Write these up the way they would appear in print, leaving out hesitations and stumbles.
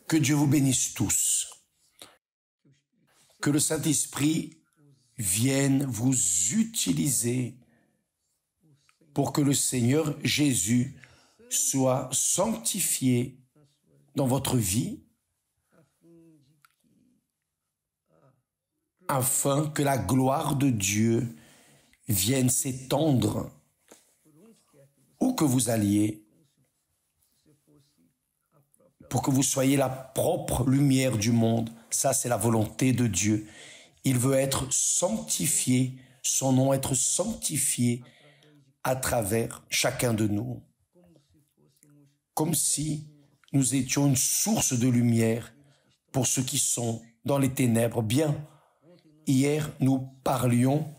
Que Dieu vous bénisse tous. Que le Saint-Esprit vienne vous utiliser pour que le Seigneur Jésus soit sanctifié dans votre vie, afin que la gloire de Dieu vienne s'étendre où que vous alliez, pour que vous soyez la propre lumière du monde. Ça, c'est la volonté de Dieu. Il veut être sanctifié, son nom être sanctifié à travers chacun de nous. Comme si nous étions une source de lumière pour ceux qui sont dans les ténèbres. Bien, hier, nous parlions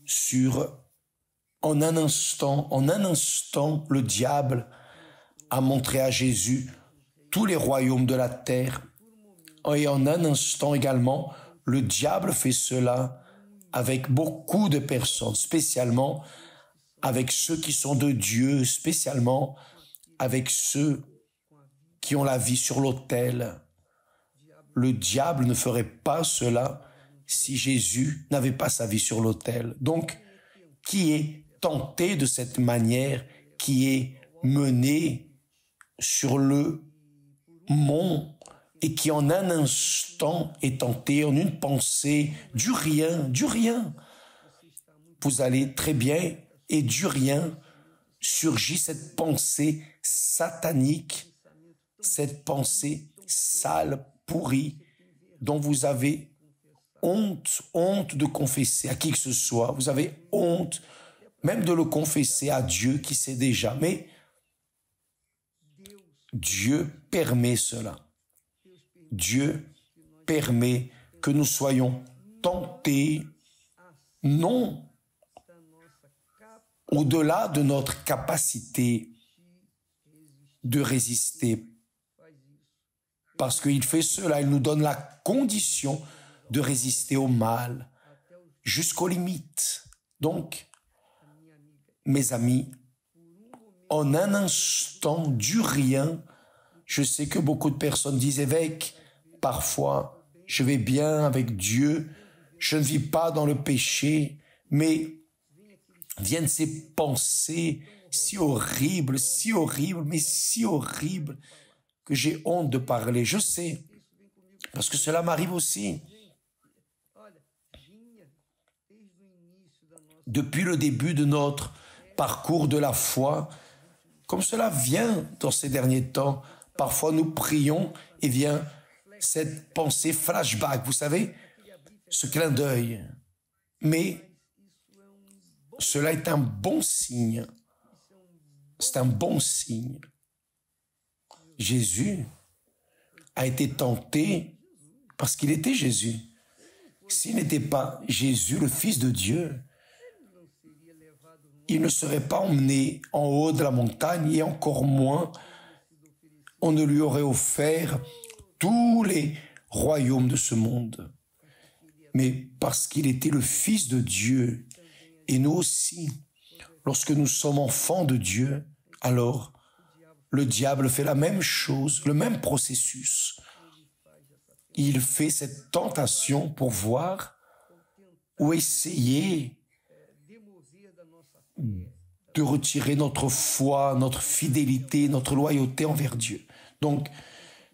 sur, en un instant, le diable a montré à Jésus tous les royaumes de la terre. Et en un instant également, le diable fait cela avec beaucoup de personnes, spécialement avec ceux qui sont de Dieu, spécialement avec ceux qui ont la vie sur l'autel. Le diable ne ferait pas cela si Jésus n'avait pas sa vie sur l'autel. Donc, qui est tenté de cette manière, qui est mené sur le mont et qui en un instant est tenté, en une pensée, du rien. Vous allez très bien et du rien surgit cette pensée satanique, cette pensée sale, pourrie, dont vous avez honte de confesser à qui que ce soit. Vous avez honte même de le confesser à Dieu qui sait déjà. Mais Dieu permet cela. Dieu permet que nous soyons tentés, non au-delà de notre capacité de résister. Parce qu'il fait cela, il nous donne la condition de résister au mal jusqu'aux limites. Donc, mes amis, en un instant du rien, je sais que beaucoup de personnes disent, évêque, parfois, je vais bien avec Dieu, je ne vis pas dans le péché, mais viennent ces pensées si horribles, mais si horribles, que j'ai honte de parler. Je sais, parce que cela m'arrive aussi. Depuis le début de notre parcours de la foi, comme cela vient dans ces derniers temps, parfois nous prions et vient cette pensée flashback, vous savez, ce clin d'œil. Mais cela est un bon signe. C'est un bon signe. Jésus a été tenté parce qu'il était Jésus. S'il n'était pas Jésus, le Fils de Dieu, il ne serait pas emmené en haut de la montagne et encore moins, on ne lui aurait offert tous les royaumes de ce monde. Mais parce qu'il était le Fils de Dieu, et nous aussi, lorsque nous sommes enfants de Dieu, alors le diable fait la même chose, le même processus. Il fait cette tentation pour voir ou essayer de retirer notre foi, notre fidélité, notre loyauté envers Dieu. Donc,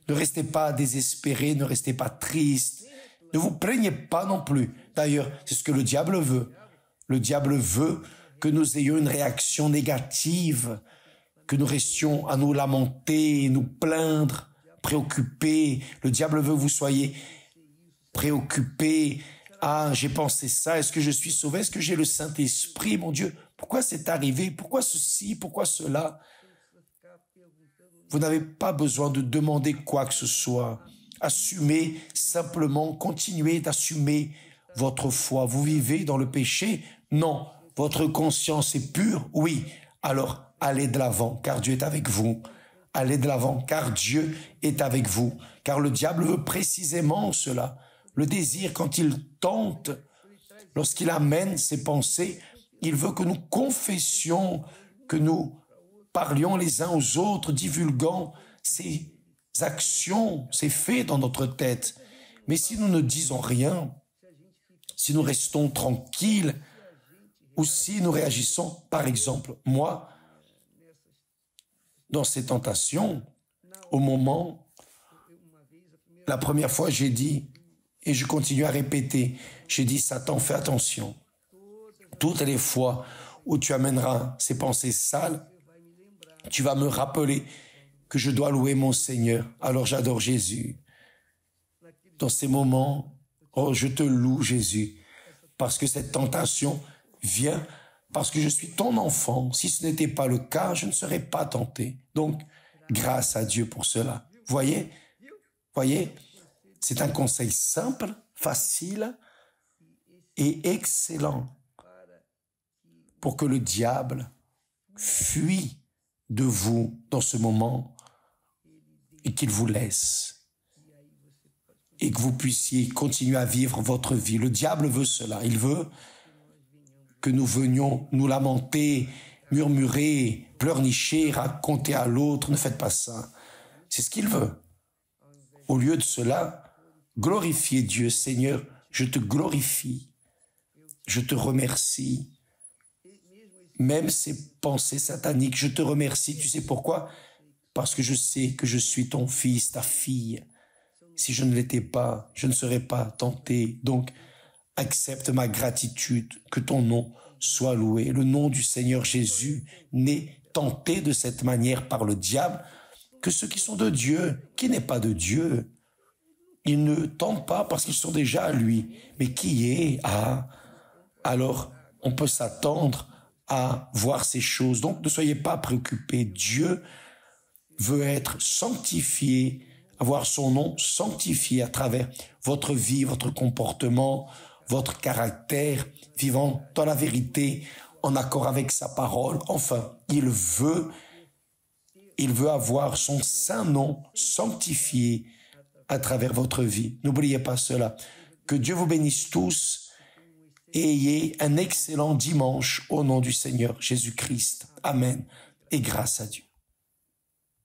ne restez pas désespérés, ne restez pas tristes, ne vous plaignez pas non plus. D'ailleurs, c'est ce que le diable veut. Le diable veut que nous ayons une réaction négative, que nous restions à nous lamenter, nous plaindre, préoccupés. Le diable veut que vous soyez préoccupés. Ah, j'ai pensé ça, est-ce que je suis sauvé? Est-ce que j'ai le Saint-Esprit? Mon Dieu, pourquoi c'est arrivé? Pourquoi ceci? Pourquoi cela? Vous n'avez pas besoin de demander quoi que ce soit. Assumez simplement, continuez d'assumer votre foi. Vous vivez dans le péché? Non. Votre conscience est pure? Oui. Alors, allez de l'avant, car Dieu est avec vous. Allez de l'avant, car Dieu est avec vous. Car le diable veut précisément cela. Le désir, quand il tente, lorsqu'il amène ses pensées, il veut que nous confessions, que nous parlions les uns aux autres, divulguant ces actions, ces faits dans notre tête. Mais si nous ne disons rien, si nous restons tranquilles, ou si nous réagissons, par exemple, moi, dans ces tentations, au moment, la première fois, j'ai dit, et je continue à répéter, j'ai dit, Satan, fais attention. Toutes les fois où tu amèneras ces pensées sales, tu vas me rappeler que je dois louer mon Seigneur. Alors j'adore Jésus. Dans ces moments, oh, je te loue, Jésus, parce que cette tentation vient parce que je suis ton enfant. Si ce n'était pas le cas, je ne serais pas tenté. Donc, grâce à Dieu pour cela. Voyez, c'est un conseil simple, facile et excellent pour que le diable fuit de vous dans ce moment et qu'il vous laisse et que vous puissiez continuer à vivre votre vie. Le diable veut cela. Il veut que nous venions nous lamenter, murmurer, pleurnicher, raconter à l'autre. Ne faites pas ça. C'est ce qu'il veut. Au lieu de cela, glorifiez Dieu. Seigneur, je te glorifie. Je te remercie. Même ces pensées sataniques, je te remercie. Tu sais pourquoi? Parce que je sais que je suis ton fils, ta fille. Si je ne l'étais pas, je ne serais pas tenté. Donc, accepte ma gratitude, que ton nom soit loué. Le nom du Seigneur Jésus n'est tenté de cette manière par le diable que ceux qui sont de Dieu. Qui n'est pas de Dieu, ils ne tentent pas parce qu'ils sont déjà à lui. Mais qui est? Alors on peut s'attendre à voir ces choses. Donc ne soyez pas préoccupés. Dieu veut être sanctifié, avoir son nom sanctifié à travers votre vie, votre comportement, votre caractère, vivant dans la vérité, en accord avec sa parole. Enfin, il veut avoir son saint nom sanctifié à travers votre vie. N'oubliez pas cela. Que Dieu vous bénisse tous et ayez un excellent dimanche au nom du Seigneur Jésus-Christ. Amen. Et grâce à Dieu.